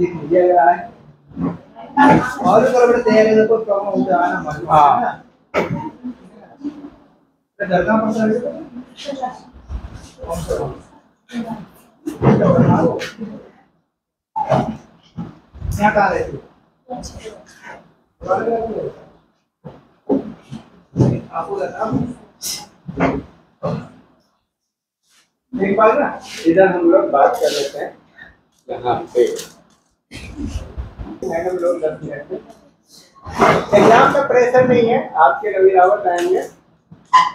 देख लीजिए अगर आए और भी बड़े तैयारी कोई प्रॉब्लम हो जाए ना मत। हाँ डरना पड़ता है क्या कहा रहे थे आपको एक बार ना इधर हम लोग बात कर लेते हैं यहाँ पे हम लोग 10 मिनट में एग्जाम का प्रेशर नहीं है आपके रवि रावत आएंगे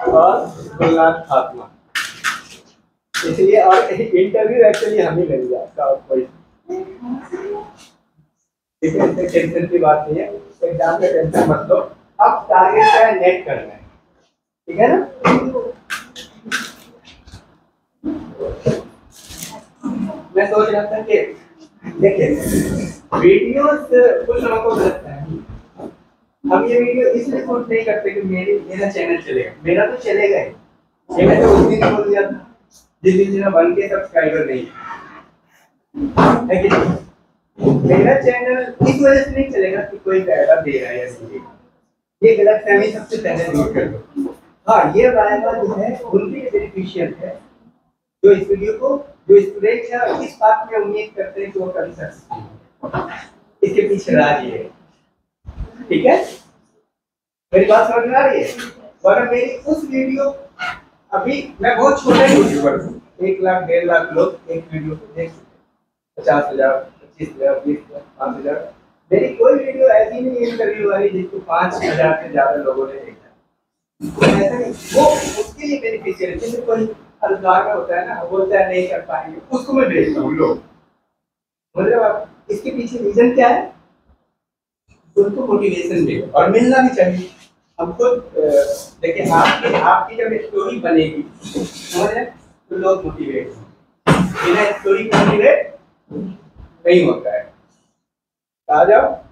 और गुलनाथ फातिमा इसलिए और इंटरव्यू एक्चुअली हम ही लेंगे आपका और कोई टेंशन की बात नहीं है एग्जाम का टेंशन मत लो अब टारगेट क्या है नेट करना है ठीक है ना मैं सोच रहा था कि देखिए वीडियोस कुछ लोगों को लगता है हम ये वीडियो इसलिए शूट नहीं करते कि मेरा चैनल चलेगा मेरा तो चलेगा ही ये मैंने उस दिन बोल दिया था जिस दिन मेरा 1 के सब्सक्राइबर नहीं है कि मेरा चैनल इस वजह से नहीं चलेगा कि कोई पैसा दे रहा है या नहीं ये गलत फहमी सबसे पहले दूर कर दो हाँ ये वायदा जो है उनके लिए बेनिफिशियल है जो इस वीडियो को जो स्टूडेंट है इस बात में उम्मीद करते हैं कि वो कर सकते इसके पीछे राज ये है ठीक है मेरी बात समझ में आ रही है और मेरी उस वीडियो अभी मैं बहुत छोटे यूट्यूबर हूँ 1 लाख 1.5 लाख लोग एक वीडियो को देख 50,000 25,000 20,000 5,000 मेरी कोई वीडियो ऐसी नहीं है इंटरव्यू वाली जिसको 5,000 से ज्यादा लोगों ने देखा ऐसा नहीं वो उसके लिए बेनिफिशियल है जैसे कोई अलगार में होता है ना बोलता है नहीं कर पाएंगे उसको मैं भेजता हूँ लोग मतलब आप इसके पीछे रीजन क्या है उनको मोटिवेशन दे और मिलना भी चाहिए हम खुद देखिए आपकी जब स्टोरी बनेगी समझ रहे तो लोग मोटिवेट बिना स्टोरी को मोटिवेट नहीं होता है आ जाओ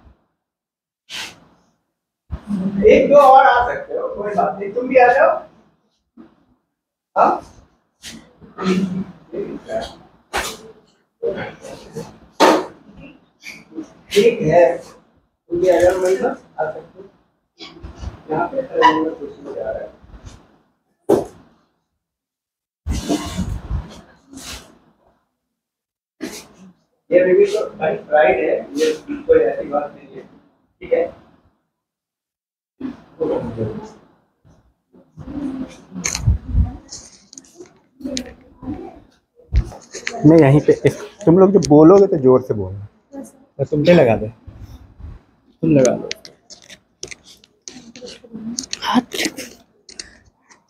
1-2 और आ सकते हो कोई बात नहीं तुम भी आ जाओ हाँ ठीक है तुम अगर मैं आ सकते हो यहाँ पे कुछ आ रहा है ये रिव्यू तो भाई राइट है ये कोई ऐसी बात नहीं है ठीक है मैं यहीं पे तुम लोग जब बोलोगे तो जोर से बोलना तो तुम पे लगा दे तुम लगा दो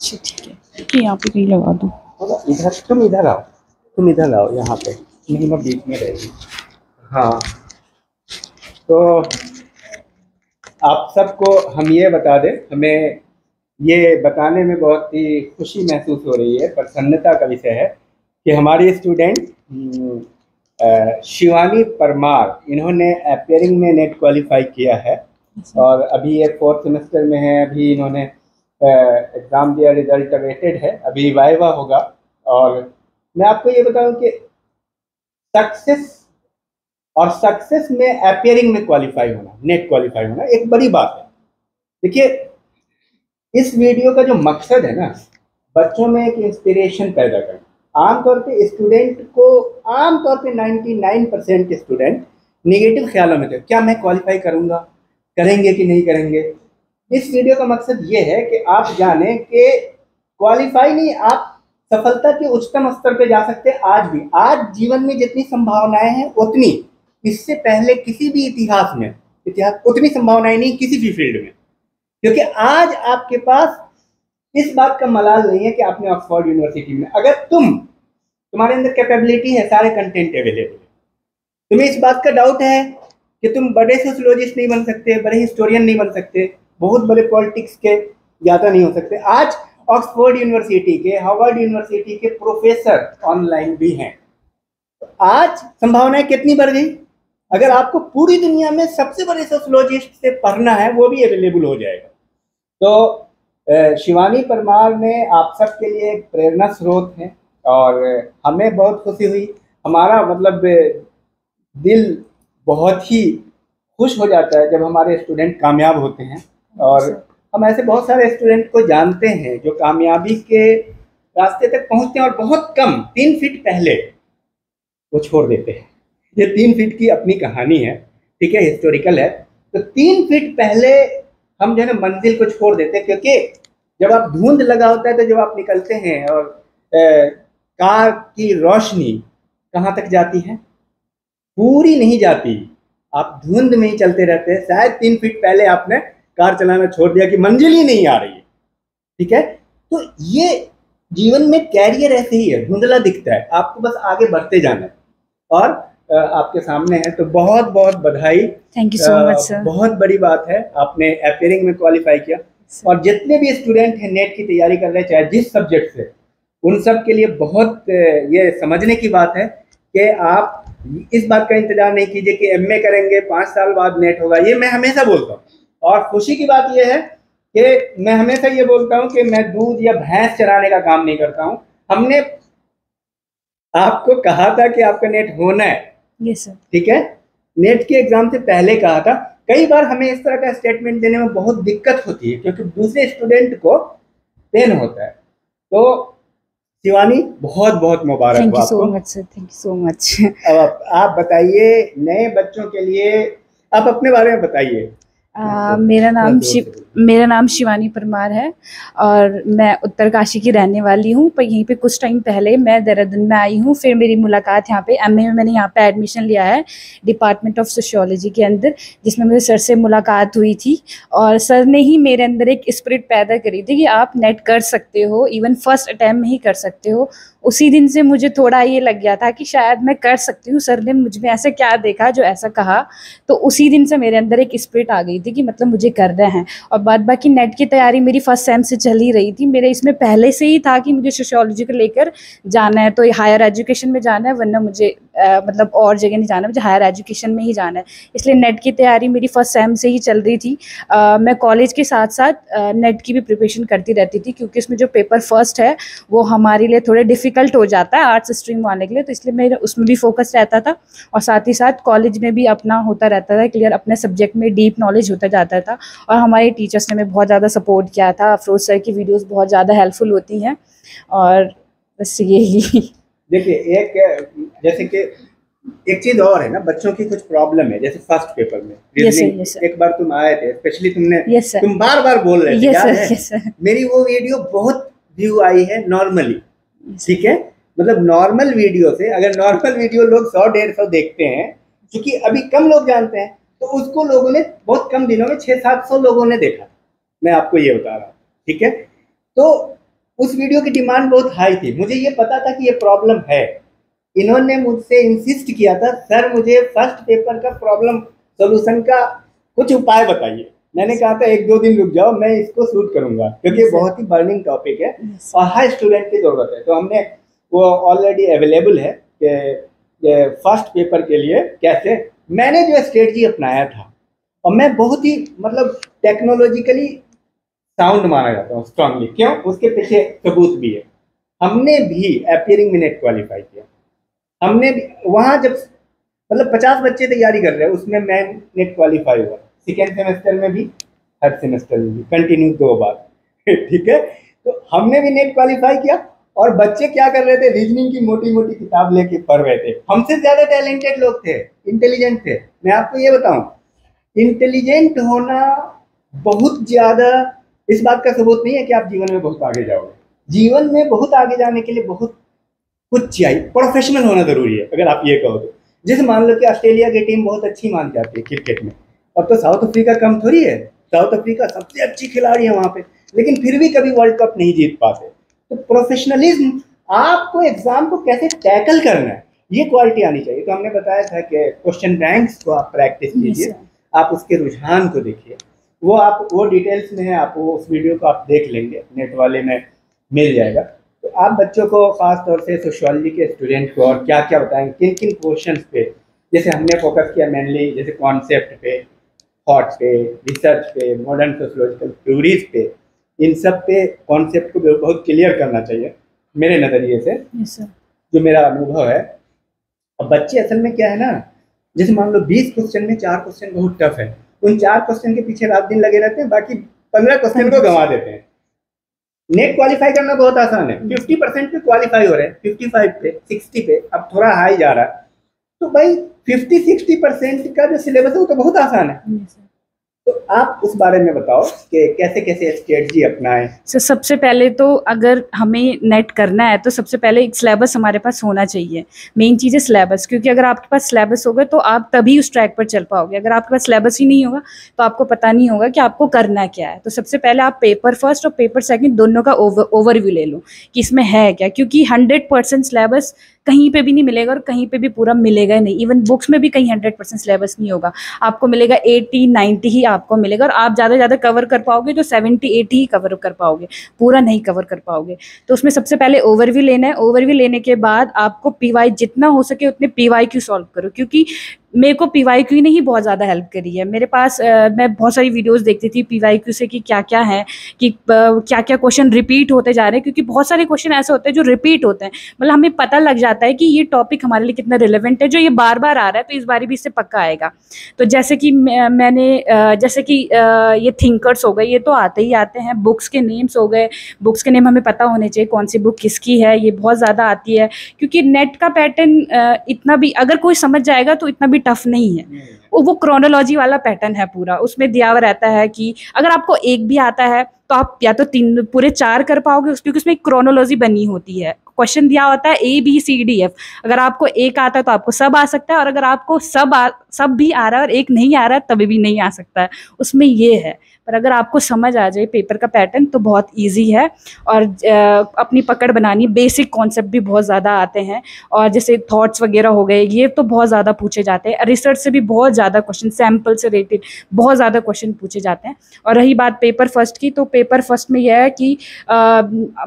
ठीक है कि यहाँ पे कहीं लगा दो इधर तुम इधर आओ यहाँ पे नहीं मैं बीच में रहेगी हाँ तो आप सबको हम ये बता दें हमें ये बताने में बहुत ही खुशी महसूस हो रही है प्रसन्नता का विषय है कि हमारी स्टूडेंट शिवानी परमार इन्होंने अपेयरिंग में नेट क्वालिफाई किया है और अभी ये 4th सेमेस्टर में है अभी इन्होंने एग्ज़ाम दिया रिजल्ट अवेटेड है अभी वाइवा होगा और मैं आपको ये बताऊं कि सक्सेस में अपेयरिंग में क्वालिफाई होना नेट क्वालिफाई होना एक बड़ी बात है देखिए इस वीडियो का जो मकसद है ना बच्चों में एक इंस्पिरेशन पैदा करना आमतौर पे स्टूडेंट को आमतौर पे 99% स्टूडेंट नेगेटिव ख्यालों में थे क्या मैं क्वालिफाई करूंगा करेंगे कि नहीं करेंगे इस वीडियो का मकसद ये है कि आप जाने कि क्वालिफाई नहीं आप सफलता के उच्चतम स्तर पे जा सकते हैं आज भी आज जीवन में जितनी संभावनाएं हैं उतनी इससे पहले किसी भी इतिहास उतनी संभावनाएं नहीं किसी भी फील्ड में क्योंकि आज आपके पास इस बात का मलाल नहीं है कि आपने ऑक्सफोर्ड यूनिवर्सिटी में अगर तुम्हारे अंदर कैपेबिलिटी है सारे कंटेंट अवेलेबल है तुम्हें इस बात का डाउट है कि तुम बड़े सोशियोलॉजिस्ट नहीं बन सकते बड़े हिस्टोरियन नहीं बन सकते बहुत बड़े पॉलिटिक्स के ज्ञाता नहीं हो सकते आज ऑक्सफोर्ड यूनिवर्सिटी के हार्वर्ड यूनिवर्सिटी के प्रोफेसर ऑनलाइन भी हैं आज संभावनाएं कितनी बढ़ गई अगर आपको पूरी दुनिया में सबसे बड़े सोशियोलॉजिस्ट से पढ़ना है वो भी अवेलेबल हो जाएगा तो शिवानी परमार ने आप सबके लिए एक प्रेरणा स्रोत है और हमें बहुत खुशी हुई हमारा मतलब दिल बहुत ही खुश हो जाता है जब हमारे स्टूडेंट कामयाब होते हैं। और हम ऐसे बहुत सारे स्टूडेंट को जानते हैं जो कामयाबी के रास्ते तक पहुंचते हैं और बहुत कम 3 फीट पहले वो छोड़ देते हैं। ये 3 फीट की अपनी कहानी है, ठीक है, हिस्टोरिकल है। तो 3 फीट पहले हम जो है ना मंजिल को छोड़ देते हैं, क्योंकि जब आप धुंध लगा होता है तो जब आप निकलते हैं और कार की रोशनी कहाँ तक जाती है, पूरी नहीं जाती, आप धुंध में ही चलते रहते हैं। शायद 3 फीट पहले आपने कार चलाना छोड़ दिया कि मंजिल ही नहीं आ रही है, ठीक है। तो ये जीवन में कैरियर ऐसे ही है, धुंधला दिखता है, आपको बस आगे बढ़ते जाना है। और आपके सामने है, तो बहुत बहुत बधाई। Thank you so much sir. बहुत बड़ी बात है, आपने अपीयरिंग में क्वालिफाई किया। और जितने भी स्टूडेंट हैं नेट की तैयारी कर रहे हैं, चाहे जिस सब्जेक्ट से, उन सब के लिए बहुत ये समझने की बात है कि आप इस बात का इंतजार नहीं कीजिए कि एमए करेंगे 5 साल बाद नेट होगा। ये मैं हमेशा बोलता हूँ। और खुशी की बात यह है कि मैं हमेशा ये बोलता हूँ कि मैं दूध या भैंस चराने का काम नहीं करता हूँ। हमने आपको कहा था कि आपका नेट होना है, यस सर, ठीक है, नेट के एग्जाम से पहले कहा था। कई बार हमें इस तरह का स्टेटमेंट देने में बहुत दिक्कत होती है क्योंकि दूसरे स्टूडेंट को पेन होता है। तो शिवानी, बहुत बहुत मुबारक हो थैंक यू सो आपको। Much sir, thank you so much. अब आप बताइए, नए बच्चों के लिए आप अपने बारे में बताइए। मेरा नाम शिवानी परमार है और मैं उत्तरकाशी की रहने वाली हूँ। पर यहीं पे कुछ टाइम पहले मैं देहरादून में आई हूँ। फिर मेरी मुलाकात यहाँ पे एमए में, मैंने यहाँ पे एडमिशन लिया है डिपार्टमेंट ऑफ सोशियोलॉजी के अंदर, जिसमें मुझे सर से मुलाकात हुई थी। और सर ने ही मेरे अंदर एक स्पिरिट पैदा करी थी कि आप नेट कर सकते हो, इवन फर्स्ट अटैम्प्ट में ही कर सकते हो। उसी दिन से मुझे थोड़ा ये लग गया था कि शायद मैं कर सकती हूँ। सर ने मुझ में ऐसा क्या देखा जो ऐसा कहा, तो उसी दिन से मेरे अंदर एक स्पिरिट आ गई थी कि मतलब मुझे करना है। और बाद बाकी नेट की तैयारी मेरी फर्स्ट सेम से चल ही रही थी। मेरे इसमें पहले से ही था कि मुझे सोशियोलॉजी को लेकर जाना है, तो हायर एजुकेशन में जाना है, वरना मुझे मतलब और जगह नहीं जाना, मुझे हायर एजुकेशन में ही जाना है। इसलिए नेट की तैयारी मेरी फर्स्ट सेम से ही चल रही थी। मैं कॉलेज के साथ साथ नेट की भी प्रिपरेशन करती रहती थी, क्योंकि इसमें जो पेपर फर्स्ट है वो हमारे लिए थोड़े डिफ़िकल्ट हो जाता है आर्ट्स स्ट्रीम वाले के लिए, तो इसलिए मेरा उसमें भी फोकस रहता था। और साथ ही साथ कॉलेज में भी अपना होता रहता था क्लियर, अपने सब्जेक्ट में डीप नॉलेज होता जाता था। और हमारे टीचर्स ने हमें बहुत ज़्यादा सपोर्ट किया था। अफरोज सर की वीडियोस बहुत ज़्यादा हेल्पफुल होती हैं। और बस यही। देखिए, जैसे कि एक चीज और है ना, बच्चों की कुछ प्रॉब्लम है। जैसे फर्स्ट पेपर में yes, एक बार तुम आए थे, स्पेशली yes, तुम बार बार बोल रहे थे, याद है? yes, मेरी वो वीडियो बहुत व्यू आई है नॉर्मली, ठीक है। मतलब नॉर्मल वीडियो से, अगर नॉर्मल वीडियो लोग 100-150 देखते हैं, क्योंकि अभी कम लोग जानते हैं, तो उसको लोगों ने बहुत कम दिनों में 600-700 लोगों ने देखा। मैं आपको ये बता रहा हूँ, ठीक है। तो उस वीडियो की डिमांड बहुत हाई थी। मुझे ये पता था कि ये प्रॉब्लम है। इन्होंने मुझसे इंसिस्ट किया था, सर मुझे फर्स्ट पेपर का प्रॉब्लम सोल्यूशन का कुछ उपाय बताइए। मैंने कहा था 1-2 दिन रुक जाओ, मैं इसको शूट करूंगा, क्योंकि बहुत ही बर्निंग टॉपिक है और हर स्टूडेंट की जरूरत है। तो हमने वो ऑलरेडी अवेलेबल है कि फर्स्ट पेपर के लिए कैसे मैंने जो स्ट्रेटजी अपनाया था। और मैं बहुत ही मतलब टेक्नोलॉजिकली साउंड माना जाता हूँ स्ट्रांगली। क्यों? उसके पीछे सबूत भी है। हमने भी अपीयरिंग में नेट क्वालिफाई किया। हमने वहाँ जब मतलब 50 बच्चे तैयारी कर रहे हैं, उसमें मैं नेट क्वालिफाई हुआ। सेकेंड सेमेस्टर में भी, थर्ड सेमेस्टर में भी, कंटिन्यू 2 बार। ठीक है। तो हमने भी नेट क्वालिफाई किया और बच्चे क्या कर रहे थे, रीजनिंग की मोटी मोटी किताब लेके पढ़ रहे थे। हमसे ज्यादा टैलेंटेड लोग थे, इंटेलिजेंट थे। मैं आपको ये बताऊं, इंटेलिजेंट होना बहुत ज्यादा इस बात का सबूत नहीं है कि आप जीवन में बहुत आगे जाओगे। जीवन में बहुत आगे जाने के लिए बहुत कुछ चाहिए, प्रोफेशनल होना जरूरी है। अगर आप ये कहो तो, जैसे मान लो कि ऑस्ट्रेलिया की टीम बहुत अच्छी मान जाती है क्रिकेट में, अब तो साउथ अफ्रीका कम थोड़ी है। साउथ अफ्रीका सबसे अच्छी खिलाड़ी है वहां पे, लेकिन फिर भी कभी वर्ल्ड कप नहीं जीत पाते। तो प्रोफेशनलिज्म, आपको एग्जाम को कैसे टैकल करना है, ये क्वालिटी आनी चाहिए। तो हमने बताया था कि क्वेश्चन बैंक्स को आप प्रैक्टिस कीजिए, आप उसके रुझान को देखिए। वो डिटेल्स में है, आप वो उस वीडियो को आप देख लेंगे, नेट वाले में मिल जाएगा। तो आप बच्चों को, खास तौर से सोशियोलॉजी के स्टूडेंट को, और क्या क्या बताएंगे, किन किन क्वेश्चंस पे, जैसे हमने फोकस किया मेनली जैसे कॉन्सेप्ट पे, थॉट पे, रिसर्च पे, मॉडर्न सोशियोलॉजिकल थ्योरीज पे, इन सब पे कॉन्सेप्ट को बहुत क्लियर करना चाहिए मेरे नज़रिए से, जो मेरा अनुभव है। अब बच्चे असल में क्या है ना, जैसे मान लो 20 क्वेश्चन में 4 क्वेश्चन बहुत टफ है, उन 4 क्वेश्चन के पीछे रात दिन लगे रहते हैं, बाकी 15 क्वेश्चन को गंवा देते हैं। नेट क्वालिफाई करना बहुत आसान है, 50% पे क्वालिफाई हो रहे हैं, 55 पे, 60 पे, अब थोड़ा हाई जा रहा है, तो भाई 50-60% का जो सिलेबस है वो तो बहुत आसान है। तो आप उस बारे में बताओ कि कैसे कैसे स्ट्रेटजी अपनाएं। सबसे पहले तो अगर हमें नेट करना है तो सबसे पहले एक सिलेबस हमारे पास होना चाहिए। मेन चीज़ है सिलेबस, क्योंकि अगर आपके पास सिलेबस होगा तो आप तभी उस ट्रैक पर चल पाओगे। अगर आपके पास सिलेबस ही नहीं होगा तो आपको पता नहीं होगा कि आपको करना क्या है। तो सबसे पहले आप पेपर फर्स्ट और पेपर सेकंड दोनों का ओवरव्यू ले लो कि इसमें है क्या, क्योंकि 100% सिलेबस कहीं पे भी नहीं मिलेगा और कहीं पे भी पूरा मिलेगा नहीं। इवन बुक्स में भी कहीं 100% सिलेबस नहीं होगा, आपको मिलेगा 80-90 ही आपको मिलेगा, और आप ज़्यादा से ज़्यादा कवर कर पाओगे तो 70-80 ही कवर कर पाओगे, पूरा नहीं कवर कर पाओगे। तो उसमें सबसे पहले ओवरव्यू लेना है। ओवरव्यू लेने के बाद आपको पीवाई जितना हो सके उतने पीवाईक्यू सॉल्व करो, क्योंकि मेरे को पीवाईक्यू ने ही बहुत ज़्यादा हेल्प करी है। मेरे पास मैं बहुत सारी वीडियोस देखती थी पीवाईक्यू से कि क्या क्या है, कि क्या क्या क्वेश्चन रिपीट होते जा रहे हैं, क्योंकि बहुत सारे क्वेश्चन ऐसे होते हैं जो रिपीट होते हैं। मतलब हमें पता लग जाता है कि ये टॉपिक हमारे लिए कितना रिलेवेंट है, जो ये बार बार आ रहा है तो इस बार भी इससे पक्का आएगा। तो जैसे कि मैंने जैसे कि ये थिंकर्स हो गए, ये तो आते ही आते हैं। बुक्स के नेम्स हो गए, बुक्स के नेम हमें पता होने चाहिए कौन सी बुक किसकी है, ये बहुत ज़्यादा आती है। क्योंकि नेट का पैटर्न इतना भी अगर कोई समझ जाएगा तो इतना भी टफ नहीं है। वो क्रोनोलॉजी वाला पैटर्न है पूरा, उसमें दिया हुआ रहता है कि अगर आपको एक भी आता है तो आप या तो 3 पूरे 4 कर पाओगे, क्योंकि उसमें क्रोनोलॉजी बनी होती है। क्वेश्चन दिया होता है ABCDF, अगर आपको एक आता है तो आपको सब आ सकता है, और अगर आपको सब भी आ रहा है और एक नहीं आ रहा है तभी भी नहीं आ सकता है, उसमें ये है। पर अगर आपको समझ आ जाए पेपर का पैटर्न तो बहुत इजी है, और अपनी पकड़ बनानी। बेसिक कॉन्सेप्ट भी बहुत ज़्यादा आते हैं, और जैसे थॉट्स वगैरह हो गए ये तो बहुत ज़्यादा पूछे जाते हैं। रिसर्च से भी बहुत ज़्यादा क्वेश्चन, सैम्पल से रिलेटेड बहुत ज़्यादा क्वेश्चन पूछे जाते हैं। और रही बात पेपर फर्स्ट की, तो पेपर फर्स्ट में यह है कि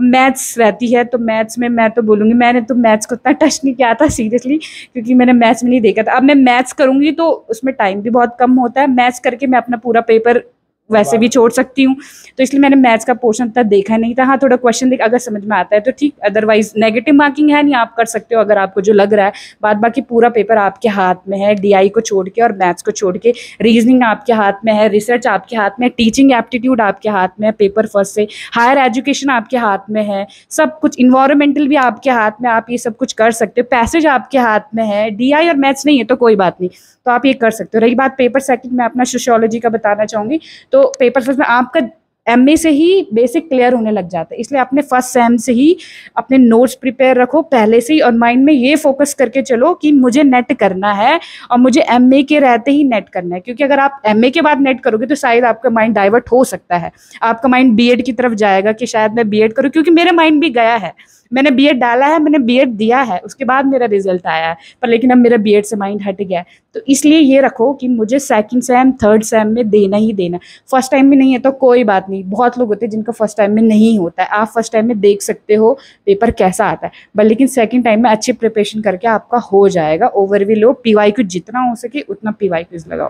मैथ्स रहती है। तो मैथ्स में मैं तो बोलूँगी, मैंने तो मैथ्स को इतना टच नहीं किया था सीरियसली, क्योंकि मैंने मैथ्स में नहीं देखा था। अब मैं मैथ्स करूँगी तो उसमें टाइम भी बहुत कम होता है, मैथ्स करके मैं अपना पूरा पेपर वैसे भी छोड़ सकती हूँ, तो इसलिए मैंने मैथ्स का पोर्शन इतना देखा नहीं था। हाँ, थोड़ा क्वेश्चन देख अगर समझ में आता है तो ठीक, अदरवाइज नेगेटिव मार्किंग है नहीं, आप कर सकते हो अगर आपको जो लग रहा है। बाद बाकी पूरा पेपर आपके हाथ में है, DI को छोड़ के और मैथ्स को छोड़ के। रीजनिंग आपके हाथ में है, रिसर्च आपके हाथ में है, टीचिंग एप्टीट्यूड आपके हाथ में है पेपर फर्स्ट से, हायर एजुकेशन आपके हाथ में है, सब कुछ, इन्वायरमेंटल भी आपके हाथ में, आप ये सब कुछ कर सकते हो। पैसेज आपके हाथ में है, DI और मैथ्स नहीं है तो कोई बात नहीं, तो आप ये कर सकते हो। रही बात पेपर सेकंड में अपना सोशियोलॉजी का बताना चाहूँगी, तो पेपर फर्स्ट में आपका MA से ही बेसिक क्लियर होने लग जाता है, इसलिए अपने फर्स्ट सेम से ही अपने नोट्स प्रिपेयर रखो पहले से ही, और माइंड में ये फोकस करके चलो कि मुझे नेट करना है और मुझे MA के रहते ही नेट करना है। क्योंकि अगर आप MA के बाद नेट करोगे तो शायद आपका माइंड डाइवर्ट हो सकता है, आपका माइंड B.Ed की तरफ जाएगा कि शायद मैं B.Ed करूँ, क्योंकि मेरा माइंड भी गया है। मैंने B.Ed डाला है, मैंने B.Ed दिया है, उसके बाद मेरा रिजल्ट आया है, पर लेकिन अब मेरा B.Ed से माइंड हट गया है। तो इसलिए ये रखो कि मुझे सेकंड सेम थर्ड सेम में देना ही देना। फर्स्ट टाइम में नहीं है तो कोई बात नहीं, बहुत लोग होते हैं जिनका फर्स्ट टाइम में नहीं होता है, आप फर्स्ट टाइम में देख सकते हो पेपर कैसा आता है, बट लेकिन सेकंड टाइम में अच्छी प्रिपरेशन करके आपका हो जाएगा। ओवरव्यू लो, PYQ जितना हो सके उतना PYQs लगाओ।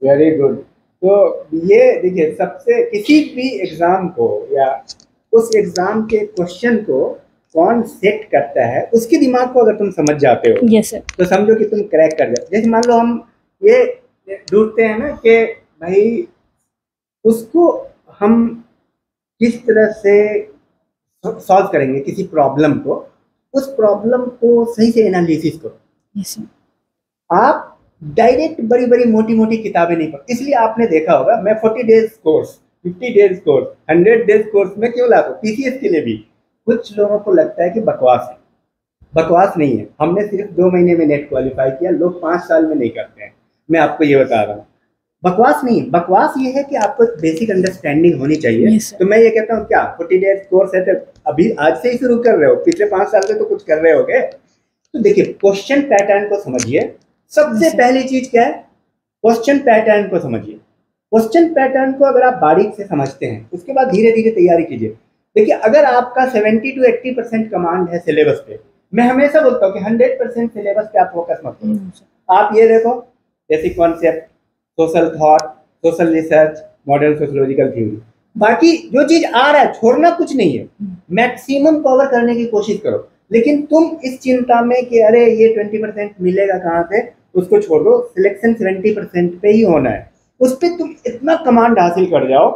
Very good. तो ये देखिए, सबसे किसी भी एग्जाम को या उस एग्जाम के क्वेश्चन को कौन सेट करता है, उसके दिमाग को अगर तुम समझ जाते हो, यस सर, तो समझो कि तुम क्रैक कर जाओ। जैसे मान लो हम ये ढूंढते हैं ना कि भाई उसको हम किस तरह से सॉल्व करेंगे, किसी प्रॉब्लम को, उस प्रॉब्लम को सही से एनालिसिस करो। यस सर, आप डायरेक्ट बड़ी बड़ी मोटी मोटी किताबें नहीं पढ़ते। इसलिए आपने देखा होगा मैं 40 days course, 50 days course, 100 days course में क्यों लाता हूँ, TCS के लिए भी। कुछ लोगों को लगता है कि बकवास है, बकवास नहीं है। हमने सिर्फ 2 महीने में नेट क्वालिफाई किया, लोग 5 साल में नहीं करते हैं। मैं आपको ये बता रहा हूँ, बकवास नहीं है। बकवास ये है कि आपको बेसिक अंडरस्टैंडिंग होनी चाहिए। Yes, sir. तो मैं ये कहता हूँ, क्या 40 डेज कोर्स है तो अभी आज से ही शुरू कर रहे हो, पिछले 5 साल से तो कुछ कर रहे होगे। तो देखिए, क्वेश्चन पैटर्न को समझिए। सबसे पहली चीज क्या है, क्वेश्चन पैटर्न को समझिए। क्वेश्चन पैटर्न को अगर आप बारीक से समझते हैं, उसके बाद धीरे धीरे तैयारी कीजिए। देखिए, अगर आपका 70 to 80% कमांड है सिलेबस पे, मैं हमेशा बोलता हूँ कि 100% सिलेबस पे आप फोकस मत करो। आप ये देखो, basic concept, social thought, social research, modern sociological theory, बाकी जो चीज आ रहा है छोड़ना कुछ नहीं है, मैक्सिमम कवर करने की कोशिश करो। लेकिन तुम इस चिंता में कि अरे ये 20% मिलेगा कहाँ से, उसको छोड़ दो, सिलेक्शन 70% पे ही होना है, उस पर तुम इतना कमांड हासिल कर जाओ।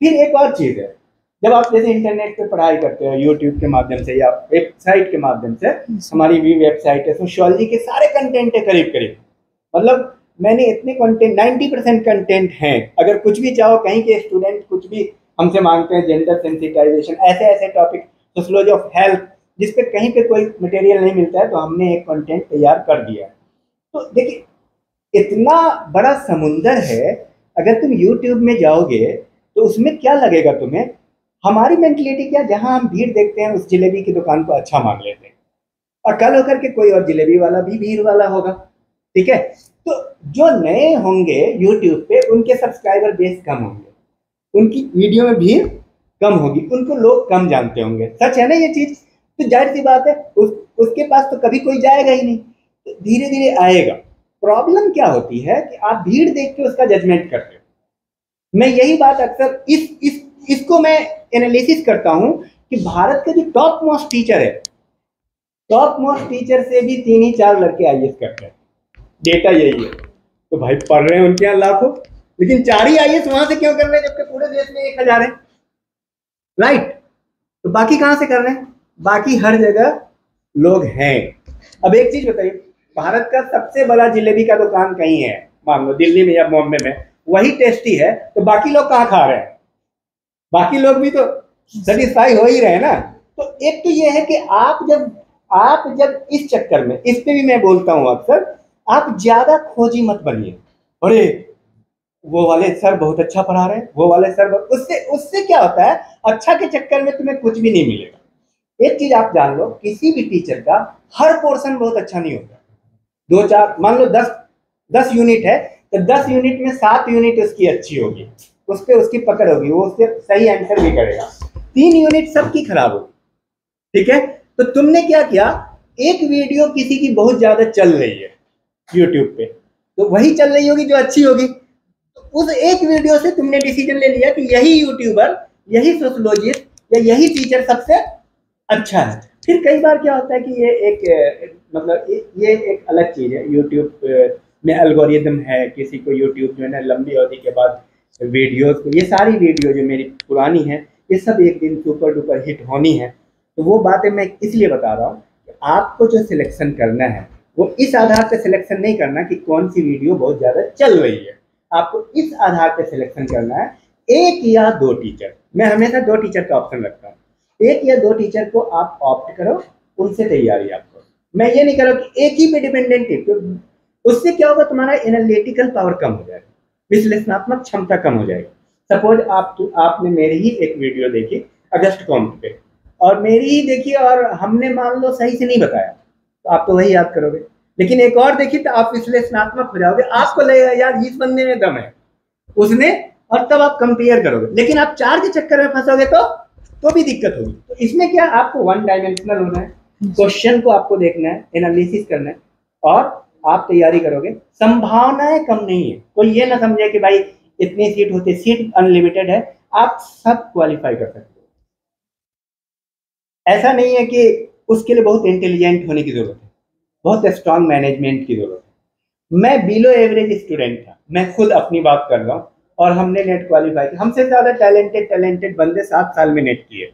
फिर एक और चीज़ है, जब आप जैसे इंटरनेट पे पढ़ाई करते हो यूट्यूब के माध्यम से या वेबसाइट के माध्यम से, हमारी भी वेबसाइट है, सोशियोलॉजी के सारे कंटेंट है करीब करीब, मतलब मैंने इतने कंटेंट 90% कंटेंट हैं। अगर कुछ भी चाहो, कहीं के स्टूडेंट कुछ भी हमसे मांगते हैं, जेंडर सेंसिटाइजेशन, ऐसे ऐसे टॉपिक, सोशियोलॉजी ऑफ हेल्थ, जिस पे कहीं पे कोई मटेरियल नहीं मिलता है, तो हमने एक कंटेंट तैयार कर दिया है। तो देखिए इतना बड़ा समुंदर है, अगर तुम यूट्यूब में जाओगे तो उसमें क्या लगेगा तुम्हें, हमारी मेंटलिटी क्या, जहां हम भीड़ देखते हैं उस जलेबी की दुकान को अच्छा मान लेते हैं, और कल होकर के कोई और जलेबी वाला भी भीड़ वाला होगा, ठीक है। तो जो नए होंगे यूट्यूब पे, उनके सब्सक्राइबर बेस कम होंगे, उनकी वीडियो में भीड़ कम होगी, उनको लोग कम जानते होंगे, सच है ना ये चीज। तो जाहिर सी बात है उसके पास तो कभी कोई जाएगा ही नहीं, तो धीरे धीरे आएगा। प्रॉब्लम क्या होती है कि आप भीड़ देख के उसका जजमेंट करते हो। मैं यही बात अक्सर इसको मैं एनालिसिस करता हूं कि भारत का जो टॉप मोस्ट टीचर है, टॉप मोस्ट टीचर से भी 3 ही 4 लड़के आईएएस करते हैं, डेटा यही है। तो भाई पढ़ रहे हैं उनके यहाँ लाखों, लेकिन 4 ही आईएएस वहां से क्यों कर रहे हैं, जबकि पूरे देश में 1000 है, राइट। तो बाकी कहां से कर रहे हैं, बाकी हर जगह लोग हैं। अब एक चीज बताइए, भारत का सबसे बड़ा जिलेबी का दुकान कहीं है, मान लो दिल्ली में या बॉम्बे में, वही टेस्टी है, तो बाकी लोग कहाँ खा रहे हैं, बाकी लोग भी तो सेटिस्फाई हो ही रहे हैं ना। तो एक तो ये है कि आप जब इस चक्कर में, इस पे भी मैं बोलता हूं अक्सर, आप ज्यादा खोजी मत बनिए, अरे वो वाले सर बहुत अच्छा पढ़ा रहे हैं, वो वाले सर, उससे क्या होता है, अच्छा के चक्कर में तुम्हें कुछ भी नहीं मिलेगा। एक चीज आप जान लो, किसी भी टीचर का हर पोर्शन बहुत अच्छा नहीं होता। 2-4 मान लो 10 यूनिट है, तो 10 यूनिट में 7 यूनिट उसकी अच्छी होगी, उस पर उसकी पकड़ होगी, वो उससे सही आंसर भी करेगा। 3 यूनिट सबकी खराब होगी, ठीक है। तो तुमने क्या किया, एक वीडियो किसी की बहुत ज्यादा चल रही है यूट्यूब पे, तो वही चल रही होगी जो अच्छी होगी, तो उस एक वीडियो से तुमने डिसीजन ले लिया कि यही यूट्यूबर, यही सोशियोलॉजिस्ट या यही टीचर सबसे अच्छा है। फिर कई बार क्या होता है कि ये एक अलग चीज है, यूट्यूब में एल्गोरिदम है, किसी को यूट्यूब जो है ना लंबी अवधि के बाद वीडियोस को, ये सारी वीडियो जो मेरी पुरानी है, ये सब एक दिन सुपर डुपर हिट होनी है। तो वो बातें मैं इसलिए बता रहा हूँ कि आपको जो सिलेक्शन करना है वो इस आधार पे सिलेक्शन नहीं करना कि कौन सी वीडियो बहुत ज़्यादा चल रही है, आपको इस आधार पे सिलेक्शन करना है 1 या 2 टीचर। मैं हमेशा 2 टीचर का ऑप्शन रखता हूँ, 1 या 2 टीचर को आप ऑप्ट करो, उनसे तैयारी आप करो। मैं ये नहीं करो कि एक ही पे डिपेंडेंट है, तो उससे क्या होगा, तुम्हारा एनालिटिकल पावर कम हो जाएगा, विश्लेषणात्मक क्षमता कम हो जाएगी। सपोज आपने मेरी ही एक वीडियो देखी अगस्त कॉम्प पे, और मेरी ही देखी, और हमने मान लो सही से नहीं बताया, तो आप तो वही याद करोगे। लेकिन एक और देखी तो आप विश्लेषणात्मक हो जाओगे, आपको लगेगा यार इस बंदे में दम है उसने, और तब आप कंपेयर करोगे। लेकिन आप 4 के चक्कर में फंसोगे तो भी दिक्कत होगी। तो इसमें क्या, आपको 1 डायमेंशनल होना है, क्वेश्चन को आपको देखना है, एनालिसिस करना है, और आप तैयारी करोगे। संभावनाएं कम नहीं है, कोई ये ना समझे कि भाई इतनी सीट होती है, सीट अनलिमिटेड है, आप सब क्वालिफाई कर सकते हो। ऐसा नहीं है कि उसके लिए बहुत इंटेलिजेंट होने की जरूरत है, बहुत स्ट्रांग मैनेजमेंट की जरूरत है। मैं बिलो एवरेज स्टूडेंट था, मैं खुद अपनी बात कर रहा हूँ, और हमने नेट क्वालिफाई किया। हमसे ज्यादा टैलेंटेड बंदे 7 साल में नेट किए,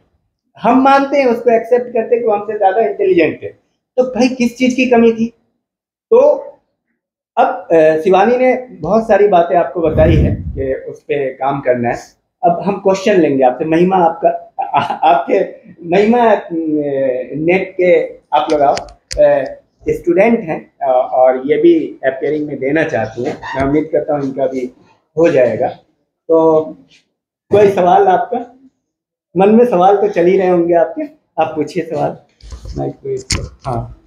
हम मानते हैं, उसको एक्सेप्ट करते हैं कि हमसे ज्यादा इंटेलिजेंट थे। तो भाई किस चीज की कमी थी। तो अब शिवानी ने बहुत सारी बातें आपको बताई है कि उस पर काम करना है। अब हम क्वेश्चन लेंगे आपसे। महिमा, आपके महिमा नेट के आप लोग आओ, स्टूडेंट हैं और ये भी अपेयरिंग में देना चाहती हैं, मैं उम्मीद करता हूँ इनका भी हो जाएगा। तो कोई सवाल आपका मन में, सवाल तो चल ही रहे होंगे आपके, आप पूछिए सवाल। हाँ,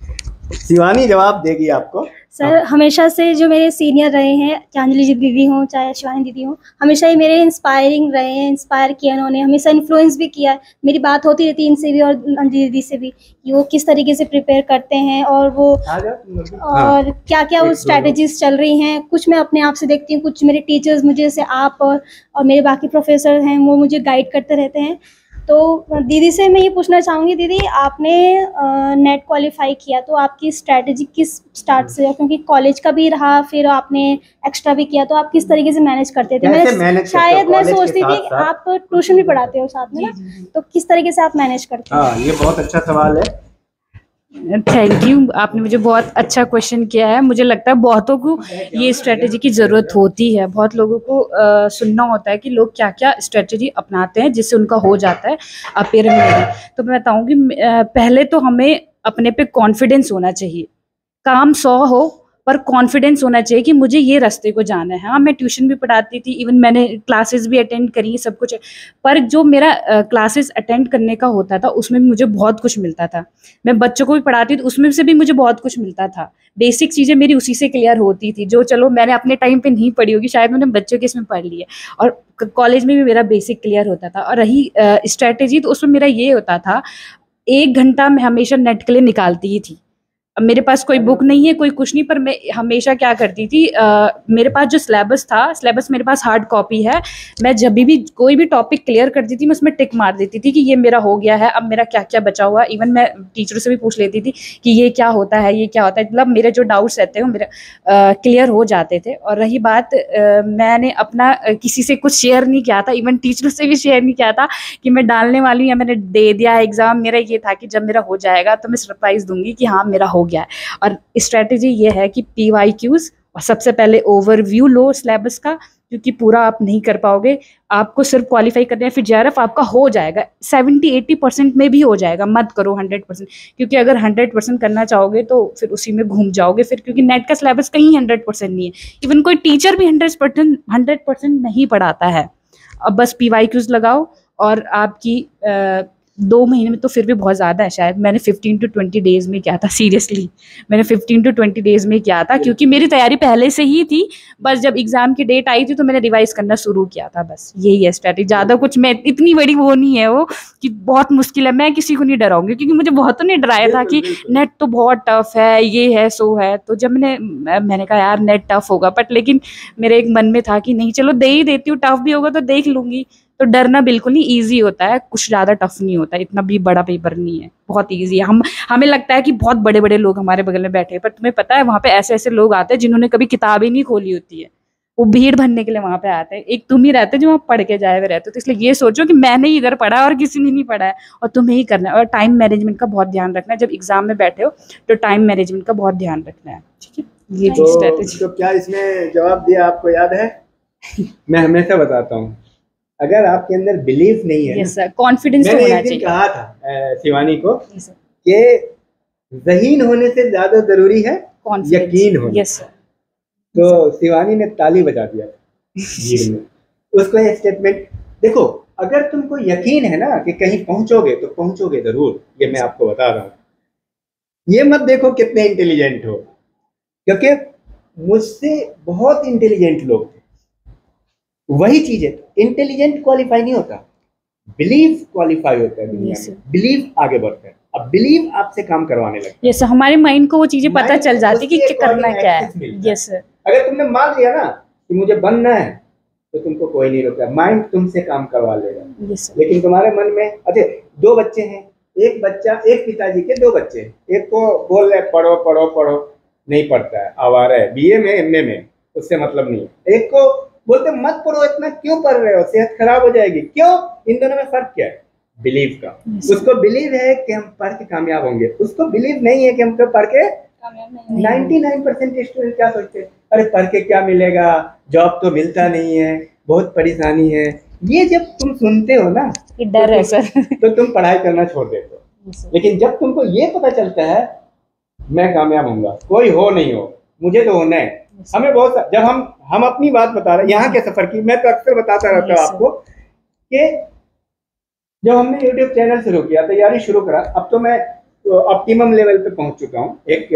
शिवानी जवाब देगी आपको। सर, हमेशा से जो मेरे सीनियर रहे हैं, चाहे अंजलि जी दीदी हों चाहे शिवानी दीदी हों, हमेशा ही मेरे इंस्पायरिंग रहे हैं, इंस्पायर किया उन्होंने, हमेशा इन्फ्लुएंस भी किया है। मेरी बात होती रहती है इनसे भी और अंजलि दीदी से भी कि वो किस तरीके से प्रिपेयर करते हैं, और वो और क्या क्या वो स्ट्रैटेजीज चल रही हैं। कुछ मैं अपने आप से देखती हूँ, कुछ मेरे टीचर्स मुझे, जैसे आप और मेरे बाकी प्रोफेसर हैं, वो मुझे गाइड करते रहते हैं। तो दीदी से मैं ये पूछना चाहूँगी, दीदी आपने नेट क्वालिफाई किया तो आपकी स्ट्रैटेजी किस स्टार्ट से है, क्योंकि कॉलेज का भी रहा फिर आपने एक्स्ट्रा भी किया, तो आप किस तरीके से मैनेज करते थे? कैसे मैनेज करते हो शायद मैं कॉलेज के सोचती थी साथ-साथ? आप ट्यूशन भी पढ़ाते हो साथ में ना, तो किस तरीके से आप मैनेज करते हो? हाँ, ये बहुत अच्छा सवाल है। थैंक यू, आपने मुझे बहुत अच्छा क्वेश्चन किया है। मुझे लगता है बहुतों को ये स्ट्रेटजी की ज़रूरत होती है। बहुत लोगों को सुनना होता है कि लोग क्या क्या स्ट्रेटजी अपनाते हैं जिससे उनका हो जाता है अपेयर में। तो मैं बताऊंगी, पहले तो हमें अपने पे कॉन्फिडेंस होना चाहिए। काम 100 हो पर कॉन्फिडेंस होना चाहिए कि मुझे ये रास्ते को जाना है। हाँ, मैं ट्यूशन भी पढ़ाती थी, इवन मैंने क्लासेस भी अटेंड करी, सब कुछ है। पर जो मेरा क्लासेस अटेंड करने का होता था उसमें भी मुझे बहुत कुछ मिलता था। मैं बच्चों को भी पढ़ाती थी, उसमें से भी मुझे बहुत कुछ मिलता था। बेसिक चीज़ें मेरी उसी से क्लियर होती थी, जो चलो मैंने अपने टाइम पे नहीं पढ़ी होगी, शायद मैंने बच्चों के इसमें पढ़ ली है। और कॉलेज में भी मेरा बेसिक क्लियर होता था। और रही स्ट्रैटेजी, तो उसमें मेरा ये होता था, 1 घंटा मैं हमेशा नेट के लिए निकालती ही थी। अब मेरे पास कोई बुक नहीं है, कोई कुछ नहीं, पर मैं हमेशा क्या करती थी, मेरे पास जो सिलेबस था, सिलेबस मेरे पास हार्ड कॉपी है। मैं जब भी कोई भी टॉपिक क्लियर करती थी, मैं उसमें टिक मार देती थी कि ये मेरा हो गया है, अब मेरा क्या क्या बचा हुआ है। इवन मैं टीचरों से भी पूछ लेती थी कि ये क्या होता है, ये क्या होता है। मतलब मेरे जो डाउट्स रहते हैं वो मेरे क्लियर हो जाते थे। और रही बात, मैंने अपना किसी से कुछ शेयर नहीं किया था, इवन टीचरों से भी शेयर नहीं किया था कि मैं डालने वाली हूँ या मैंने दे दिया एग्ज़ाम। मेरा ये था कि जब मेरा हो जाएगा तो मैं सरप्राइज़ दूंगी कि हाँ मेरा हो गया है। और स्ट्रेटजी ये है कि PYQs, और सबसे पहले ओवरव्यू लो सिलेबस का, क्योंकि पूरा आप नहीं कर पाओगे। आपको सिर्फ क्वालिफाई करना है, फिर JRF आपका हो जाएगा, 70-80% में भी हो जाएगा। मत करो 100%, क्योंकि अगर 100% करना चाहोगे तो फिर उसी में घूम जाओगे फिर, क्योंकि नेट का सिलेबस कहीं 100% नहीं है। इवन कोई टीचर भी 100% नहीं पढ़ाता है। अब बस PYQs लगाओ, और आपकी 2 महीने में तो फिर भी बहुत ज़्यादा है। शायद मैंने 15 to 20 डेज़ में किया था, सीरियसली मैंने 15 to 20 डेज़ में किया था, क्योंकि मेरी तैयारी पहले से ही थी। बस जब एग्ज़ाम की डेट आई थी तो मैंने रिवाइज करना शुरू किया था, बस यही है स्ट्रैटेजी। ज़्यादा कुछ, मैं इतनी बड़ी वो नहीं है वो कि बहुत मुश्किल है। मैं किसी को नहीं डराऊंगी, क्योंकि मुझे बहुतों ने डराया था कि नेट तो बहुत टफ है, ये है सो है। तो जब मैंने कहा यार नेट टफ होगा, बट लेकिन मेरे एक मन में था कि नहीं चलो दे ही देती हूँ, टफ भी होगा तो देख लूँगी। तो डरना बिल्कुल नहीं, ईजी होता है, कुछ ज़्यादा टफ नहीं होता, इतना भी बड़ा पेपर नहीं है, बहुत ईजी है। हमें लगता है कि बहुत बड़े बड़े लोग हमारे बगल में बैठे हैं, पर तुम्हें पता है वहाँ पे ऐसे ऐसे लोग आते हैं जिन्होंने कभी किताब ही नहीं खोली होती है। वो भीड़ भरने के लिए वहाँ पे आते हैं। एक तुम ही रहते हो जो वहाँ पढ़ के जाए हुए रहते हो। तो इसलिए ये सोचो कि मैंने ही इधर पढ़ा है और किसी ने नहीं पढ़ा है, और तुम्हें ही करना है। और टाइम मैनेजमेंट का बहुत ध्यान रखना है। जब एग्जाम में बैठे हो तो टाइम मैनेजमेंट का बहुत ध्यान रखना है, ठीक है। ये स्ट्रेटेजी। तो क्या इसमें जवाब दिया आपको याद है? मैं हमेशा बताता हूँ, अगर आपके अंदर बिलीफ नहीं है, यस सर, कॉन्फिडेंस मैंने होना एक दिन चाहिए। कहा था शिवानी को यस सर, कि ज़हीन होने से ज्यादा जरूरी है कॉन्फिडेंस। यकीन होना। Yes sir. तो शिवानी ने ताली बजा दिया भीड़ में। उसको ये स्टेटमेंट देखो, अगर तुमको यकीन है ना कि कहीं पहुंचोगे तो पहुंचोगे जरूर, ये मैं आपको बता रहा हूँ। ये मत देखो कितने इंटेलिजेंट हो, क्योंकि मुझसे बहुत इंटेलिजेंट लोग थे। वही चीज है, इंटेलिजेंट क्वालिफाई नहीं होता, बिलीव क्वालिफाई होता है दुनिया Yes, में। बिलीव आगे बढ़ता है। अब बिलीव आपसे काम करवाने लगता है। यस सर, हमारे माइंड को वो चीजें पता Mind चल को जाती कि उसके करना according क्या है। access मिलता है। Yes sir. अगर तुमने मान लिया ना कि मुझे बनना है, तो तुमको कोई नहीं रोका, माइंड तुमसे काम करवा लेगा। Yes sir. लेकिन तुम्हारे मन में, अच्छा 2 बच्चे हैं, एक बच्चा, एक पिताजी के 2 बच्चे, एक को बोल रहे पढ़ो पढ़ो पढ़ो, नहीं पढ़ता है, आवारा है, BA में MA में, उससे मतलब नहीं है। एक को बोलते मत पढ़ो, इतना क्यों पढ़ रहे हो, सेहत खराब हो जाएगी। क्यों? इन दोनों में फर्क क्या है? बिलीव का। उसको बिलीव है कि हम पढ़ के कामयाब होंगे, उसको बिलीव नहीं है कि हम तो पढ़ के 99% स्टूडेंट क्या सोचते हैं, अरे पढ़ के क्या मिलेगा, जॉब तो मिलता नहीं है, बहुत परेशानी है। ये जब तुम सुनते हो ना, ये डर है सर। तो तुम पढ़ाई करना छोड़ देते हो। लेकिन जब तुमको ये पता चलता है मैं कामयाब होऊंगा, कोई हो नहीं हो, मुझे तो होना है। हमें बहुत, जब हम अपनी बात बता रहे हैं यहाँ के सफर की, मैं तो अक्सर बताता रहता हूँ आपको कि जब हमने YouTube चैनल शुरू किया, तैयारी शुरू करा, अब तो मैं ऑप्टिमम लेवल पे पहुंच चुका हूँ। एक